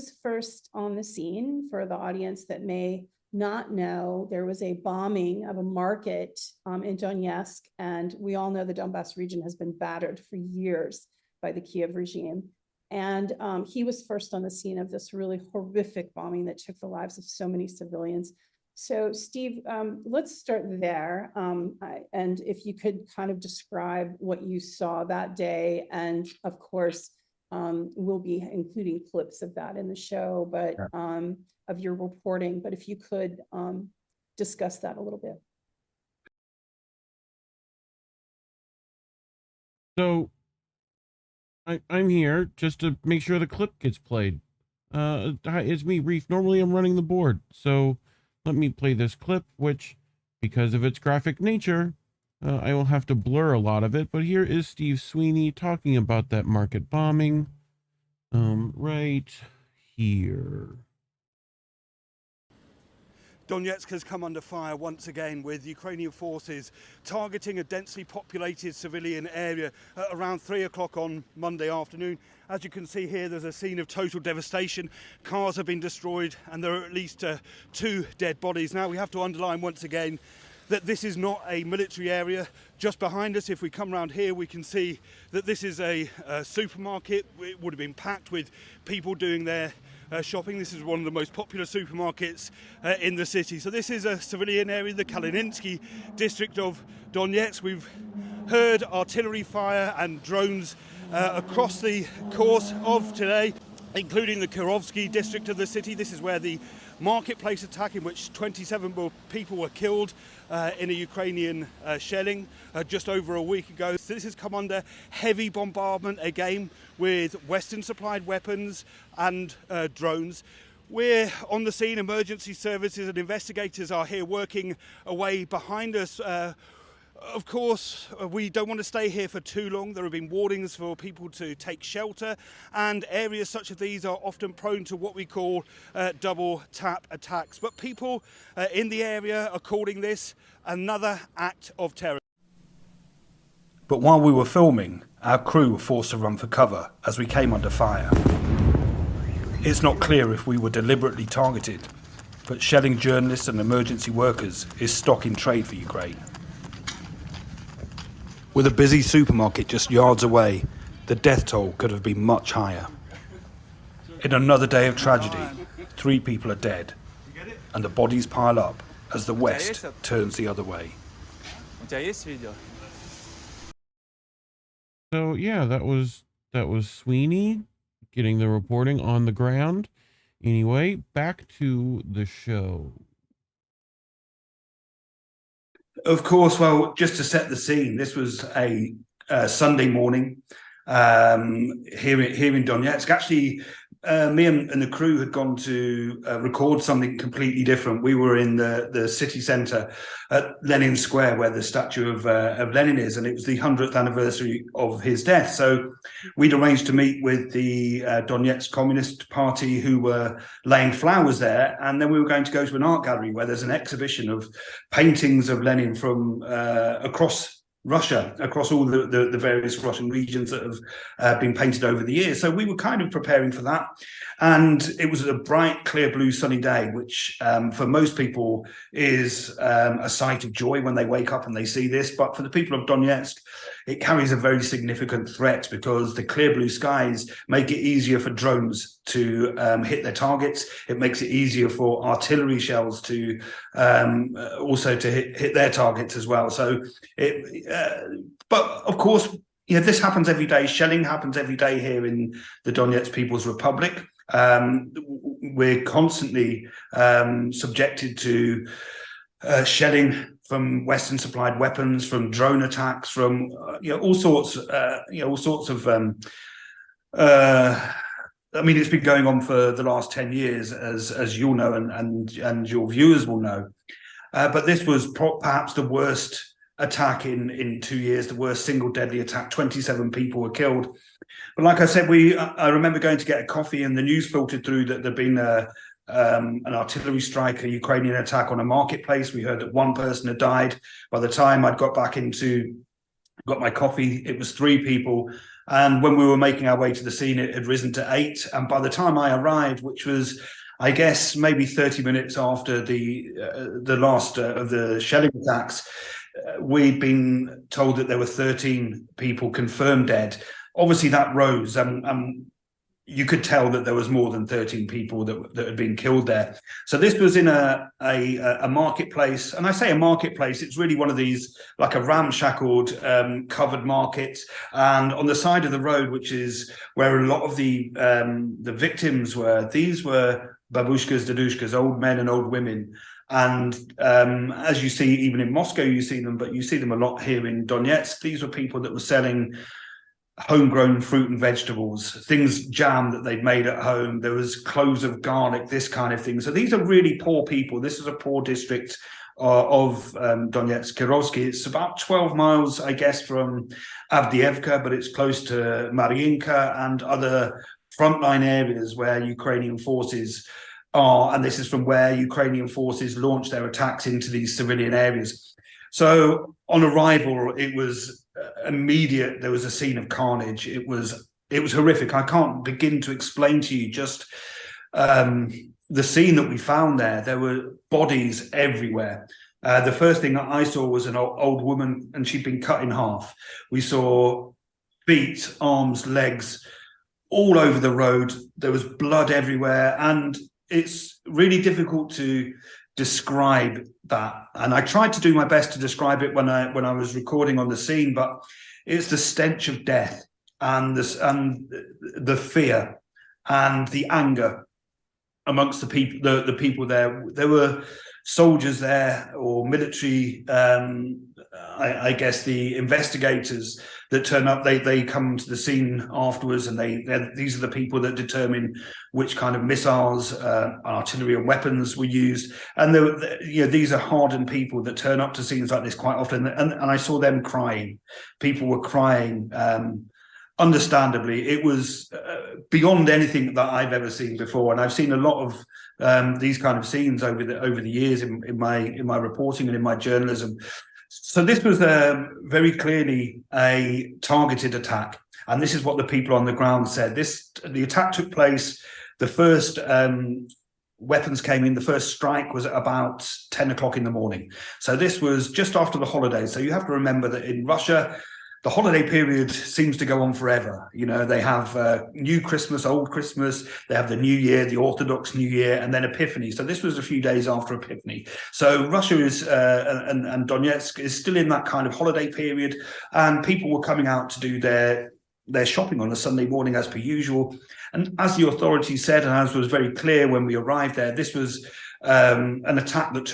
was first on the scene. For the audience that may not know, there was a bombing of a market in Donetsk, and we all know the Donbass region has been battered for years by the Kiev regime. And he was first on the scene of this really horrific bombing that took the lives of so many civilians. So Steve, let's start there. And if you could kind of describe what you saw that day, and of course, we'll be including clips of that in the show, but of your reporting, but if you could discuss that a little bit. So I'm here just to make sure the clip gets played. It's me, Reef. Normally I'm running the board, so let me play this clip, which, because of its graphic nature, I will have to blur a lot of it, but here is Steve Sweeney talking about that market bombing, right here. Donetsk has come under fire once again, with Ukrainian forces targeting a densely populated civilian area at around 3 o'clock on Monday afternoon. As you can see here, there's a scene of total devastation. Cars have been destroyed and there are at least 2 dead bodies. Now, we have to underline once again that this is not a military area. Just behind us, if we come around here, we can see that this is a supermarket. It would have been packed with people doing their shopping. This is one of the most popular supermarkets in the city. So this is a civilian area, the Kalininsky district of Donetsk. We've heard artillery fire and drones across the course of today, including the Kirovsky district of the city. This is where the marketplace attack, in which 27 people were killed in a Ukrainian shelling just over a week ago. So this has come under heavy bombardment again, with Western supplied weapons and drones. We're on the scene. Emergency services and investigators are here working away behind us. Of course, we don't want to stay here for too long. There have been warnings for people to take shelter, and areas such as these are often prone to what we call double tap attacks. But people in the area are calling this another act of terror. But while we were filming, our crew were forced to run for cover as we came under fire. It's not clear if we were deliberately targeted, but shelling journalists and emergency workers is stock in trade for Ukraine. With a busy supermarket just yards away, the death toll could have been much higher. In another day of tragedy, 3 people are dead, and the bodies pile up as the West turns the other way. So yeah, that was Sweeney getting the reporting on the ground. Anyway, back to the show. Of course, well, just to set the scene, this was a Sunday morning here in Donetsk. Actually, me and the crew had gone to record something completely different. We were in the city centre at Lenin Square, where the statue of Lenin is, and it was the 100th anniversary of his death. So we'd arranged to meet with the Donetsk Communist Party, who were laying flowers there, and then we were going to go to an art gallery where there's an exhibition of paintings of Lenin from across Russia, across all the various Russian regions that have been painted over the years. So we were kind of preparing for that. And it was a bright, clear blue, sunny day, which for most people is a sight of joy when they wake up and they see this. But for the people of Donetsk, it carries a very significant threat, because the clear blue skies make it easier for drones to hit their targets. It makes it easier for artillery shells to also to hit their targets as well. So but of course, you know, this happens every day. Shelling happens every day here in the Donetsk People's Republic. We're constantly subjected to shelling from Western supplied weapons, from drone attacks, from all sorts of I mean, it's been going on for the last 10 years, as you'll know, and your viewers will know. But this was perhaps the worst attack in 2 years, the worst single deadly attack. 27 people were killed. But like I said, I remember going to get a coffee, and the news filtered through that there'd been an artillery strike, a Ukrainian attack on a marketplace. We heard that 1 person had died. By the time I'd got my coffee, it was 3 people. And when we were making our way to the scene, it had risen to 8. And by the time I arrived, which was, I guess, maybe 30 minutes after the last of the shelling attacks, we'd been told that there were 13 people confirmed dead. Obviously, that rose. You could tell that there was more than 13 people that had been killed there. So this was in a marketplace, and I say a marketplace, it's really one of these, like a ramshackled covered market, and on the side of the road, which is where a lot of the victims were, these were babushkas, dedushkas, old men and old women. And as you see, even in Moscow, you see them, but you see them a lot here in Donetsk. These were people that were selling homegrown fruit and vegetables, things, jam that they'd made at home. There was cloves of garlic, this kind of thing. So these are really poor people. This is a poor district of Donetsk, Kirovsky. It's about 12 miles, I guess, from Avdiivka, but it's close to Mariinka and other frontline areas where Ukrainian forces are. And this is from where Ukrainian forces launched their attacks into these civilian areas. So on arrival, it was immediate. There was a scene of carnage. It was horrific. I can't begin to explain to you just the scene that we found there. There were bodies everywhere. The first thing that I saw was an old woman, and she'd been cut in half. We saw feet, arms, legs all over the road. There was blood everywhere, and it's really difficult to describe that. And I tried to do my best to describe it when I was recording on the scene, but it's the stench of death and the fear and the anger amongst the people, the people there. There were soldiers there, or military, I guess the investigators that turn up. They come to the scene afterwards, and these are the people that determine which kind of missiles, artillery and weapons were used. And these are hardened people that turn up to scenes like this quite often. And I saw them crying. People were crying. Understandably, it was beyond anything that I've ever seen before, and I've seen a lot of these kind of scenes over the years in my reporting and in my journalism. So this was very clearly a targeted attack, and this is what the people on the ground said. The attack took place. The first weapons came in. The first strike was at about 10 o'clock in the morning. So this was just after the holidays. So you have to remember that in Russia, the holiday period seems to go on forever. You know, they have New Christmas, Old Christmas, they have the New Year, the Orthodox New Year, and then Epiphany. So this was a few days after Epiphany. So Russia is, and Donetsk is still in that kind of holiday period, and people were coming out to do their shopping on a Sunday morning as per usual. And as the authorities said, and as was very clear when we arrived there, this was an attack that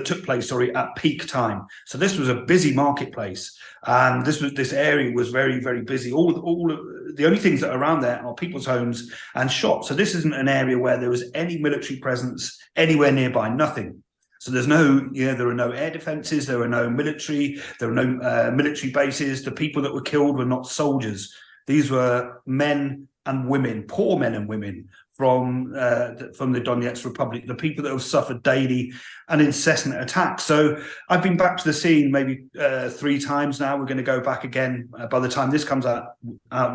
took place at peak time. So this was a busy marketplace, and this area was very, very busy. All the only things that are around there are people's homes and shops. So this isn't an area where there was any military presence anywhere nearby. Nothing. So there are no air defenses, there are no military, there are no military bases. The people that were killed were not soldiers. These were men and women, poor men and women from the Donetsk Republic, the people that have suffered daily and incessant attacks. So I've been back to the scene maybe 3 times now. We're going to go back again. By the time this comes out,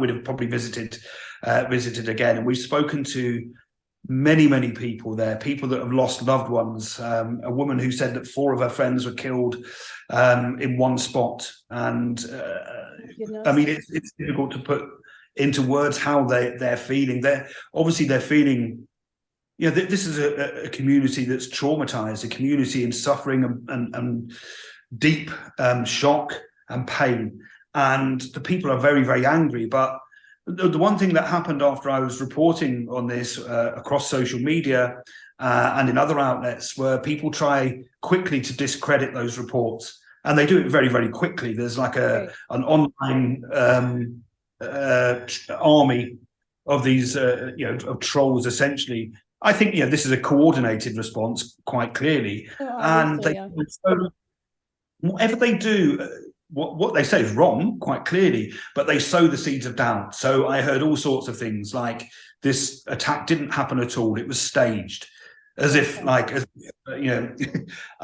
we'd have probably visited again. And we've spoken to many people there, people that have lost loved ones. A woman who said that 4 of her friends were killed in one spot. And I mean, it's difficult to put into words how they're feeling. They're feeling, this is a community that's traumatized, a community in suffering and deep shock and pain. And the people are very, very angry. But the one thing that happened after I was reporting on this across social media and in other outlets, where people try quickly to discredit those reports, and they do it very, very quickly. There's like an online army of these of trolls, essentially. I think this is a coordinated response, quite clearly. And so whatever they do, what they say is wrong, quite clearly, but they sow the seeds of doubt. So I heard all sorts of things like this attack didn't happen at all, it was staged, as if I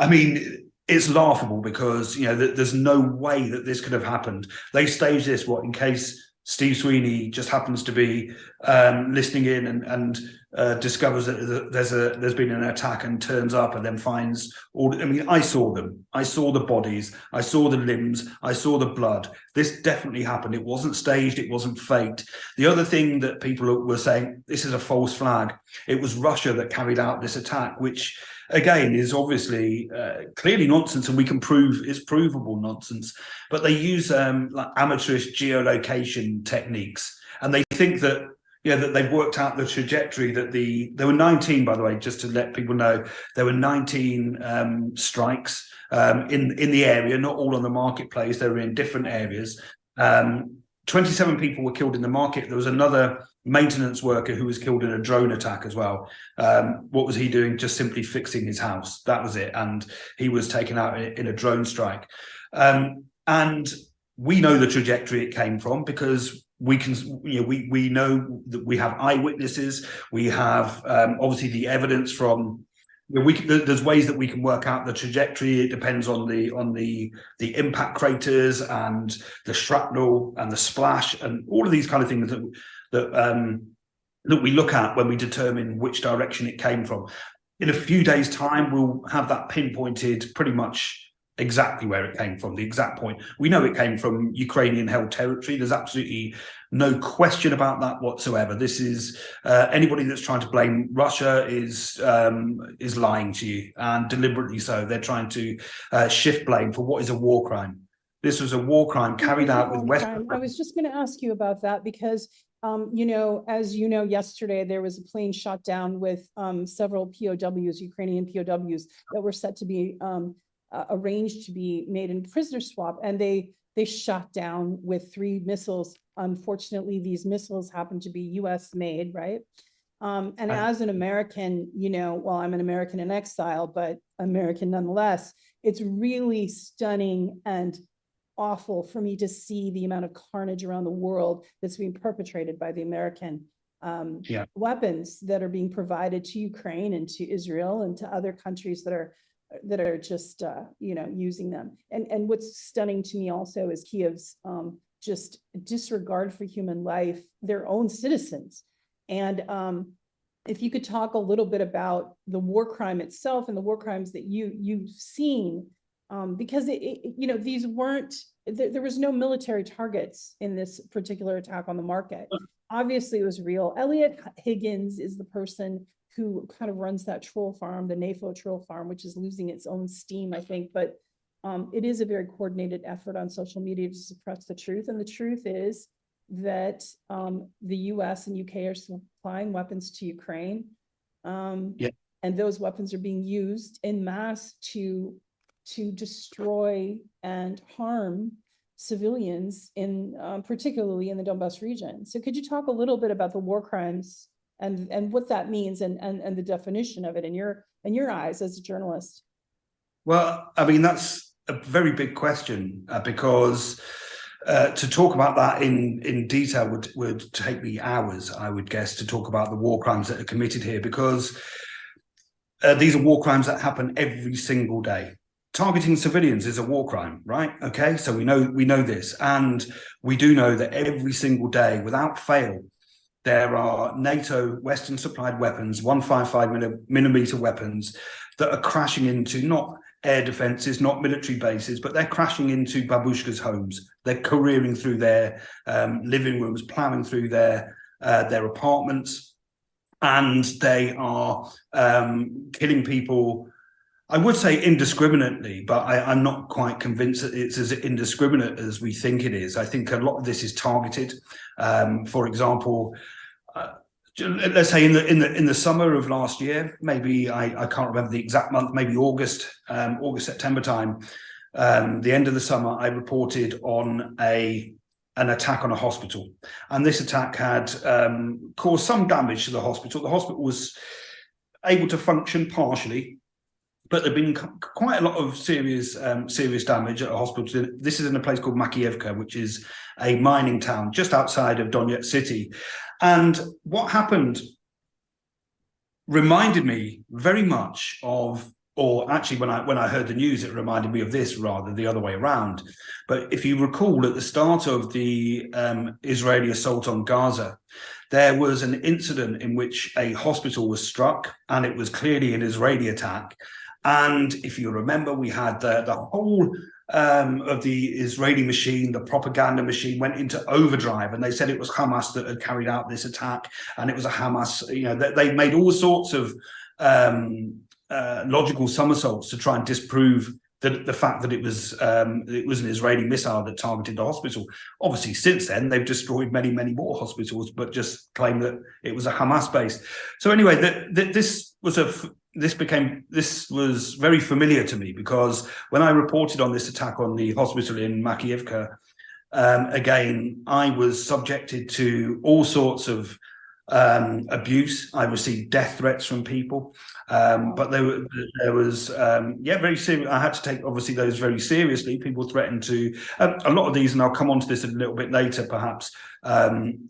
mean, it's laughable because there's no way that this could have happened. They staged this in case Steve Sweeney just happens to be listening in and discovers that there's been an attack and turns up and then finds all. I mean, I saw them. I saw the bodies. I saw the limbs. I saw the blood. This definitely happened. It wasn't staged. It wasn't faked. The other thing that people were saying, this is a false flag. It was Russia that carried out this attack, which again is obviously clearly nonsense, and we can prove it's provable nonsense. But they use like amateurish geolocation techniques, and they think that that they've worked out the trajectory that there were 19, by the way, just to let people know, there were 19 strikes in the area, not all on the marketplace. They were in different areas. 27 people were killed in the market. There was another maintenance worker who was killed in a drone attack as well. What was he doing? Just simply fixing his house. That was it. And he was taken out in a drone strike. And we know the trajectory it came from, because we can, we know that we have eyewitnesses. We have obviously the evidence from. There's ways that we can work out the trajectory. It depends on the impact craters and the shrapnel and the splash and all of these kind of things that we look at when we determine which direction it came from. In a few days' time, we'll have that pinpointed pretty much exactly where it came from, the exact point. We know it came from Ukrainian-held territory. There's absolutely no question about that whatsoever. This is anybody that's trying to blame Russia is lying to you, and deliberately so. They're trying to shift blame for what is a war crime. This was a war crime carried out with Western. I was just going to ask you about that because, as you know, yesterday there was a plane shot down with several POWs, Ukrainian POWs, that were set to be arranged to be made in prisoner swap, and they shot down with 3 missiles. Unfortunately, these missiles happen to be US made, right? And as an American, well, I'm an American in exile, but American nonetheless, it's really stunning and awful for me to see the amount of carnage around the world that's being perpetrated by the American weapons that are being provided to Ukraine and to Israel and to other countries that are just using them. And what's stunning to me also is Kiev's just disregard for human life, their own citizens. And if you could talk a little bit about the war crime itself and the war crimes that you've seen, because these weren't, there was no military targets in this particular attack on the market. Obviously it was real. Elliot Higgins is the person who kind of runs that troll farm, the NAFO troll farm, which is losing its own steam, I think. But it is a very coordinated effort on social media to suppress the truth. And the truth is that the US and UK are supplying weapons to Ukraine. And those weapons are being used en masse to destroy and harm civilians, particularly in the Donbas region. So could you talk a little bit about the war crimes and what that means and the definition of it in your eyes as a journalist? Well, I mean, that's a very big question because to talk about that in detail would take me hours, I would guess, to talk about the war crimes that are committed here, because these are war crimes that happen every single day. Targeting civilians is a war crime, right? Okay, so we know this, and we do know that every single day, without fail, there are NATO Western supplied weapons, 155 millimeter weapons that are crashing into not air defenses, not military bases, but they're crashing into babushkas' homes. They're careering through their living rooms, plowing through their apartments, and they are killing people. I would say indiscriminately, but I'm not quite convinced that it's as indiscriminate as we think it is. I think a lot of this is targeted. For example, let's say in the summer of last year, maybe I can't remember the exact month, maybe August, September time, the end of the summer, I reported on an attack on a hospital, and this attack had caused some damage to the hospital. The hospital was able to function partially, but there'd been quite a lot of serious damage at a hospital. This is in a place called Makiivka, which is a mining town just outside of Donetsk city. And what happened reminded me very much of, or actually when I heard the news, it reminded me of this rather, the other way around. But if you recall, at the start of the Israeli assault on Gaza, there was an incident in which a hospital was struck, and it was clearly an Israeli attack. And if you remember, we had the whole of the Israeli machine, the propaganda machine, went into overdrive, and they said it was Hamas that had carried out this attack, and it was a Hamas. They made all sorts of logical somersaults to try and disprove the fact that it was an Israeli missile that targeted the hospital. Obviously, since then they've destroyed many more hospitals, but just claimed that it was a Hamas base. So anyway, this was very familiar to me, because when I reported on this attack on the hospital in Makiivka, again, I was subjected to all sorts of abuse. I received death threats from people, but there was very serious. I had to take obviously those very seriously. People threatened to a lot of these, and I'll come on to this a little bit later perhaps,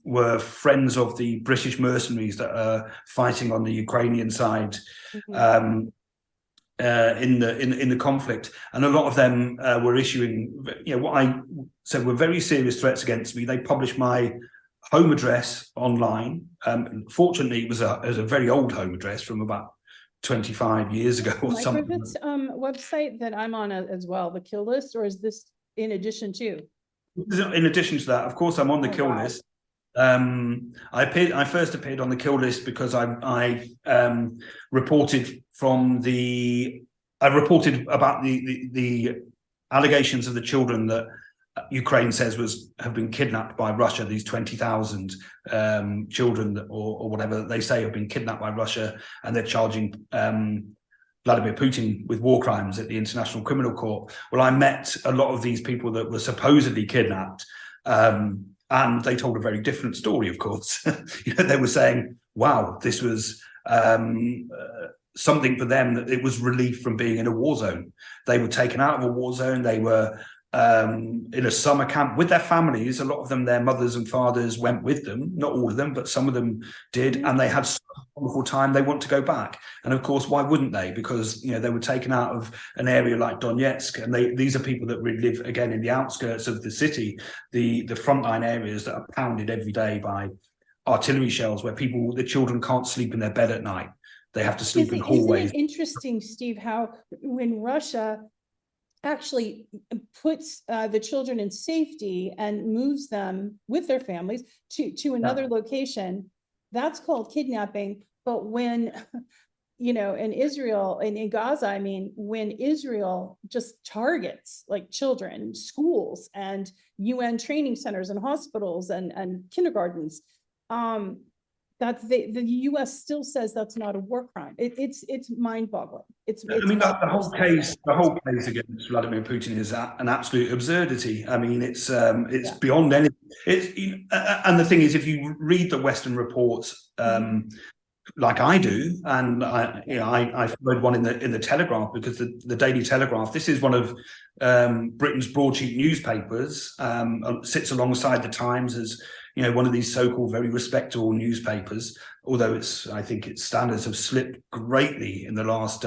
were friends of the British mercenaries that are fighting on the Ukrainian side. In the conflict, and a lot of them were issuing what I said were very serious threats against me. They published my home address online. Fortunately, it was a very old home address from about 25 years ago or something. Microbit's website that I'm on as well, the kill list, or is this in addition to? In addition to that, of course, I'm on the kill list. I first appeared on the kill list because I reported about the allegations of the children that Ukraine says have been kidnapped by Russia. These 20,000 children or whatever that they say have been kidnapped by Russia, and they're charging Vladimir Putin with war crimes at the International Criminal Court. Well, I met a lot of these people that were supposedly kidnapped, and they told a very different story, of course. They were saying, wow, this was something for them, that it was relief from being in a war zone. They were taken out of a war zone. They were in a summer camp with their families. A lot of them, their mothers and fathers went with them, not all of them, but some of them did, and they had such a wonderful time. They want to go back, and of course, why wouldn't they? Because they were taken out of an area like Donetsk, and these are people that really live again in the outskirts of the city, the frontline areas that are pounded every day by artillery shells, where the children can't sleep in their bed at night. They have to sleep in hallways. Isn't it interesting, Steve, how when Russia actually puts the children in safety and moves them with their families to another location, that's called kidnapping. But when, in Israel, in Gaza, I mean, when Israel just targets like children, schools and UN training centers and hospitals and kindergartens, that's the US still says that's not a war crime. It's mind-boggling. The whole case against Vladimir Putin is an absolute absurdity. I mean, it's beyond anything. And the thing is, if you read the Western reports, like I do, and I read one in the Telegraph, because the Daily Telegraph, this is one of Britain's broadsheet newspapers, sits alongside the Times as one of these so-called very respectable newspapers, although I think its standards have slipped greatly in the last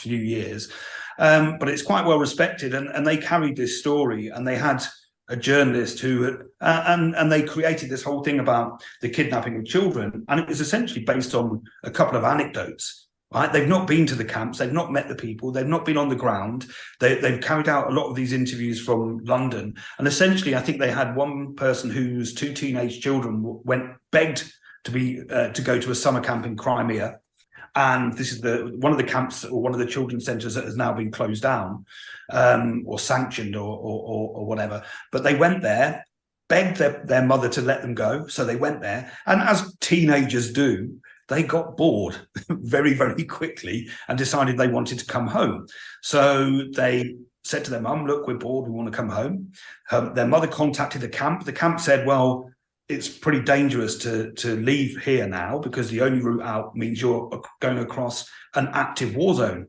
few years. But it's quite well respected, and they carried this story, and they had a journalist who and they created this whole thing about the kidnapping of children, and it was essentially based on a couple of anecdotes. Right? They've not been to the camps, they've not met the people, they've not been on the ground. They've carried out a lot of these interviews from London, and essentially, I think they had one person whose two teenage children begged to go to a summer camp in Crimea, and this is one of the camps or one of the children's centres that has now been closed down or sanctioned or whatever. But they went there, begged their mother to let them go, so they went there, and as teenagers do, they got bored very, very quickly and decided they wanted to come home. So they said to their mum, look, we're bored, we want to come home. Their mother contacted the camp. The camp said, well, it's pretty dangerous to leave here now, because the only route out means you're going across an active war zone.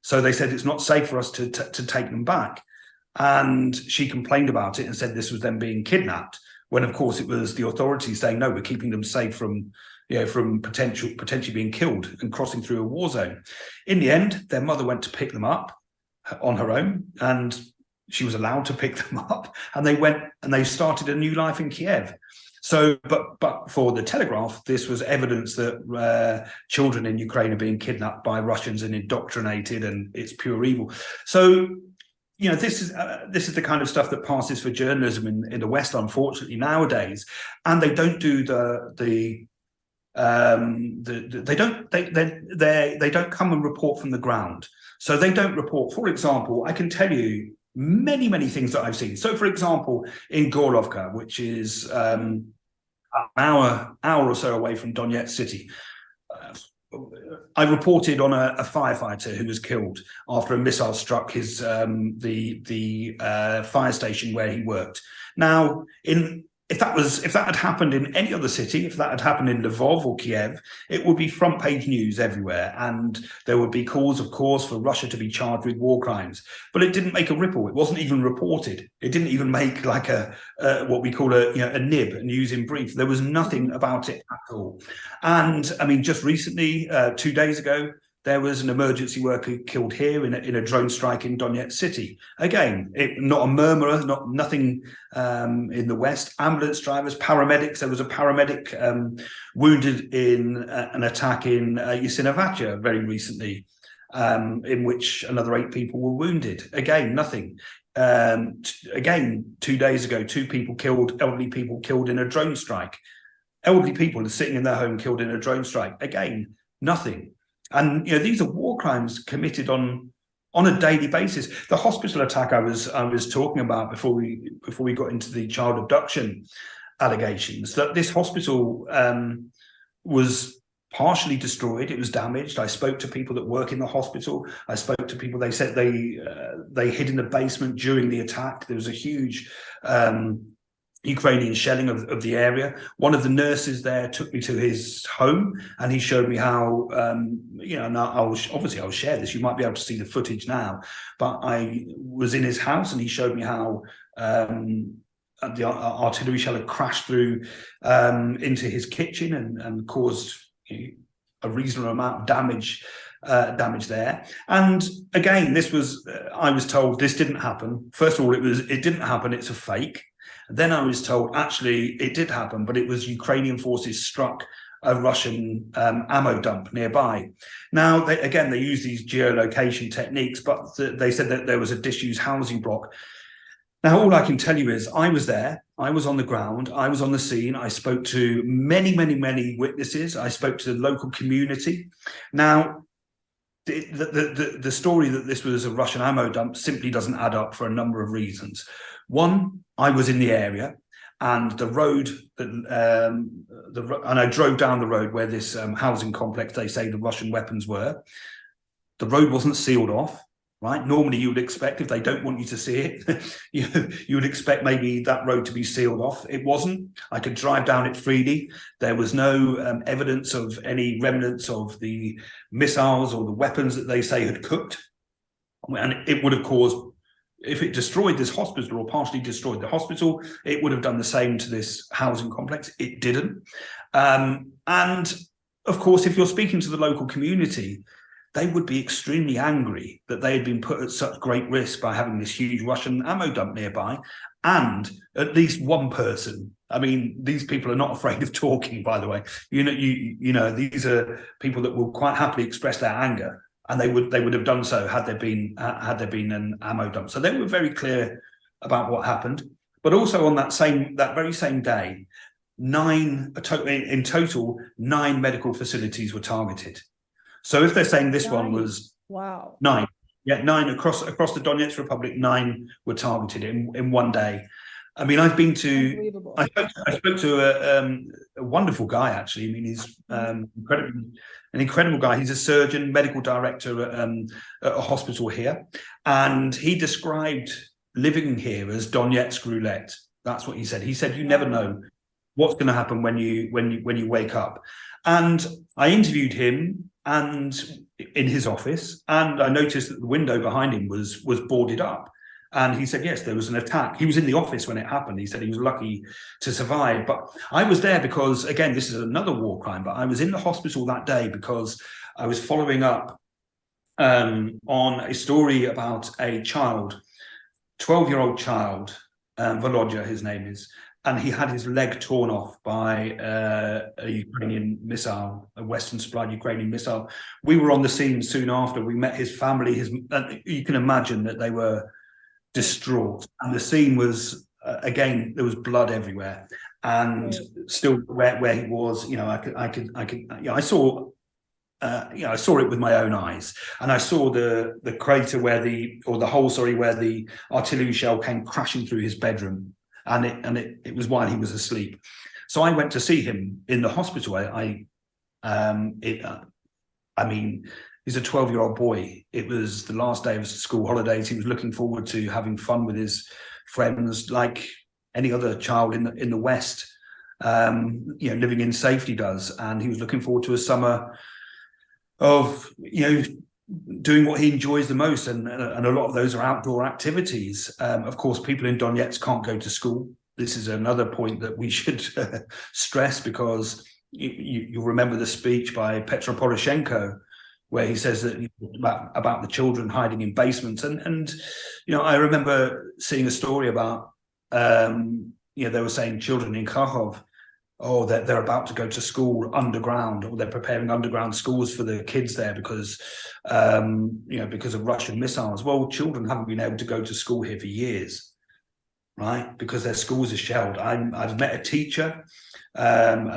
So they said it's not safe for us to take them back. And she complained about it and said this was them being kidnapped, when of course it was the authorities saying, no, we're keeping them safe from potentially being killed and crossing through a war zone. In the end, their mother went to pick them up on her own, and she was allowed to pick them up, and they went and they started a new life in Kiev. So, but for the Telegraph, this was evidence that children in Ukraine are being kidnapped by Russians and indoctrinated, and it's pure evil. So, you know, this is the kind of stuff that passes for journalism in the West, unfortunately, nowadays. And they don't do they don't come and report from the ground. So they don't report. For example, I can tell you many things that I've seen. So, for example, in Gorlovka, which is an hour or so away from Donetsk city, I reported on a firefighter who was killed after a missile struck his the fire station where he worked. Now, if that had happened in any other city, if that had happened in Lvov or Kiev, it would be front page news everywhere, and there would be calls, of course, for Russia to be charged with war crimes. But it didn't make a ripple. It wasn't even reported. It didn't even make like what we call a nib, a news in brief. There was nothing about it at all. And I mean, just recently, 2 days ago, there was an emergency worker killed here in a drone strike in Donetsk city. Again, not a murmur, nothing in the West. Ambulance drivers, paramedics. There was a paramedic wounded in an attack in Yasinovatia very recently, in which another 8 people were wounded. Again, nothing. Again, 2 days ago, 2 people killed, elderly people killed in a drone strike. Elderly people are sitting in their home killed in a drone strike. Again, nothing. And you know, these are war crimes committed on a daily basis. The hospital attack I was talking about before we got into the child abduction allegations, that this hospital was partially destroyed. It was damaged. I spoke to people that work in the hospital. I spoke to people. They said they hid in the basement during the attack. There was a huge Ukrainian shelling of the area. One of the nurses there took me to his home, and he showed me how, and I'll share this. You might be able to see the footage now, but I was in his house, and he showed me how the artillery shell had crashed through into his kitchen and caused a reasonable amount of damage there. And again, this was, I was told this didn't happen. First of all, it didn't happen. It's a fake. Then I was told, actually, it did happen, but it was Ukrainian forces struck a Russian ammo dump nearby. Now, they use these geolocation techniques, but they said that there was a disused housing block. Now, all I can tell you is I was there. I was on the ground. I was on the scene. I spoke to many witnesses. I spoke to the local community. Now, the story that this was a Russian ammo dump simply doesn't add up for a number of reasons. One, I was in the area, and the road, and I drove down the road where this housing complex, they say the Russian weapons were. The road wasn't sealed off, right? Normally you would expect, if they don't want you to see it, you would expect maybe that road to be sealed off. It wasn't. I could drive down it freely. There was no evidence of any remnants of the missiles or the weapons that they say had cooked. And it would have caused, if it destroyed this hospital or partially destroyed the hospital, it would have done the same to this housing complex. It didn't. And of course, if you're speaking to the local community, they would be extremely angry that they had been put at such great risk by having this huge Russian ammo dump nearby. And at least one person, I mean, these people are not afraid of talking, by the way. You know, these are people that will quite happily express their anger. And they would have done so had there been an ammo dump. So they were very clear about what happened. But also on that very same day, in total, 9 medical facilities were targeted. So if they're saying this one was 9, 9 across the Donetsk Republic, 9 were targeted in one day. I mean, I spoke to a wonderful guy, actually. I mean, he's an incredible guy. He's a surgeon, medical director at a hospital here. And he described living here as Donetsk roulette. That's what he said. He said, you never know what's going to happen when you wake up. And I interviewed him and in his office, and I noticed that the window behind him was boarded up. And he said, yes, there was an attack. He was in the office when it happened. He said he was lucky to survive. But I was there because, again, this is another war crime, but I was in the hospital that day because I was following up on a story about a child 12-year-old child, Volodya, his name is, and he had his leg torn off by a Ukrainian missile, a Western-supplied Ukrainian missile. We were on the scene soon after. We met his family. You can imagine that they were distraught, and the scene was again, there was blood everywhere, and still where he was, I saw. I saw it with my own eyes, and I saw the crater where the hole, where the artillery shell came crashing through his bedroom, and it was while he was asleep. So I went to see him in the hospital. He's a 12-year-old boy. It was the last day of school holidays. He was looking forward to having fun with his friends, like any other child in the West, living in safety does. And he was looking forward to a summer of doing what he enjoys the most, and a lot of those are outdoor activities. Of course, people in Donetsk can't go to school. This is another point that we should stress, because you'll remember the speech by Petro Poroshenko, where he says that about the children hiding in basements, and I remember seeing a story about they were saying children in Kharkov, they're about to go to school underground, or they're preparing underground schools for the kids there because of Russian missiles. Well, children haven't been able to go to school here for years, right? Because their schools are shelled. I've met a teacher, and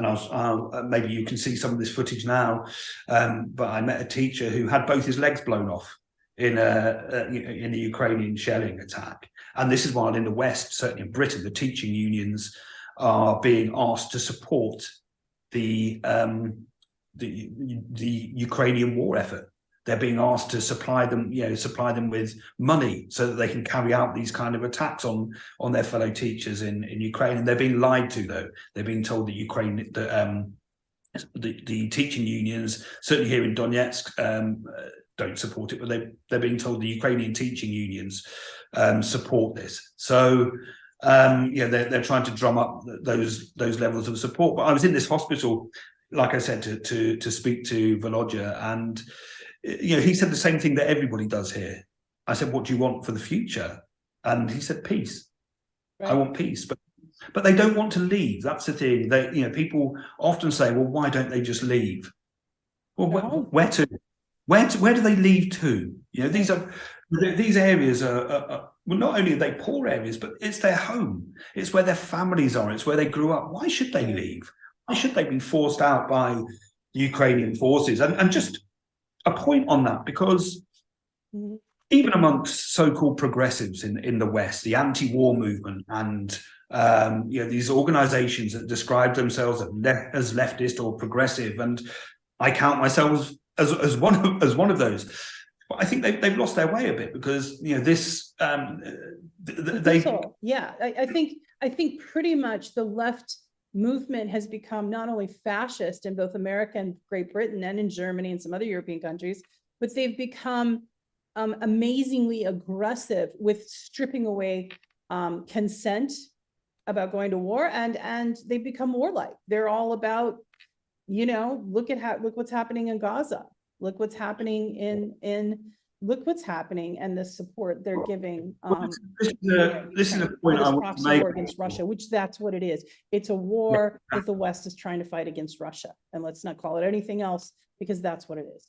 maybe you can see some of this footage now, but I met a teacher who had both his legs blown off in a Ukrainian shelling attack. And this is while in the West, certainly in Britain, the teaching unions are being asked to support the Ukrainian war effort. They're being asked to supply them with money so that they can carry out these kind of attacks on their fellow teachers in Ukraine. And they're being lied to, though. They're being told that the teaching unions, certainly here in Donetsk, don't support it, but they're being told the Ukrainian teaching unions support this. So they're trying to drum up those levels of support. But I was in this hospital, like I said, to speak to Volodya, and he said the same thing that everybody does here. I said, "What do you want for the future?" And he said, "Peace. Right. I want peace." But they don't want to leave. That's the thing. People often say, "Well, why don't they just leave?" Well, where to? Where do they leave to? These areas are well, not only are they poor areas, but it's their home. It's where their families are. It's where they grew up. Why should they leave? Why should they be forced out by Ukrainian forces? And just a point on that, because even amongst so-called progressives in the West, the anti-war movement and these organizations that describe themselves as leftist or progressive, and I count myself as one of those. But I think they've lost their way a bit, because this I think pretty much the left movement has become not only fascist in both America and Great Britain and in Germany and some other European countries, but they've become amazingly aggressive with stripping away consent about going to war, and they've become warlike. They're all about, look what's happening in Gaza. Look what's happening look what's happening, and the support they're giving. This is a point I want to make war against Russia, which that's what it is. It's a war that the West is trying to fight against Russia, and let's not call it anything else, because that's what it is.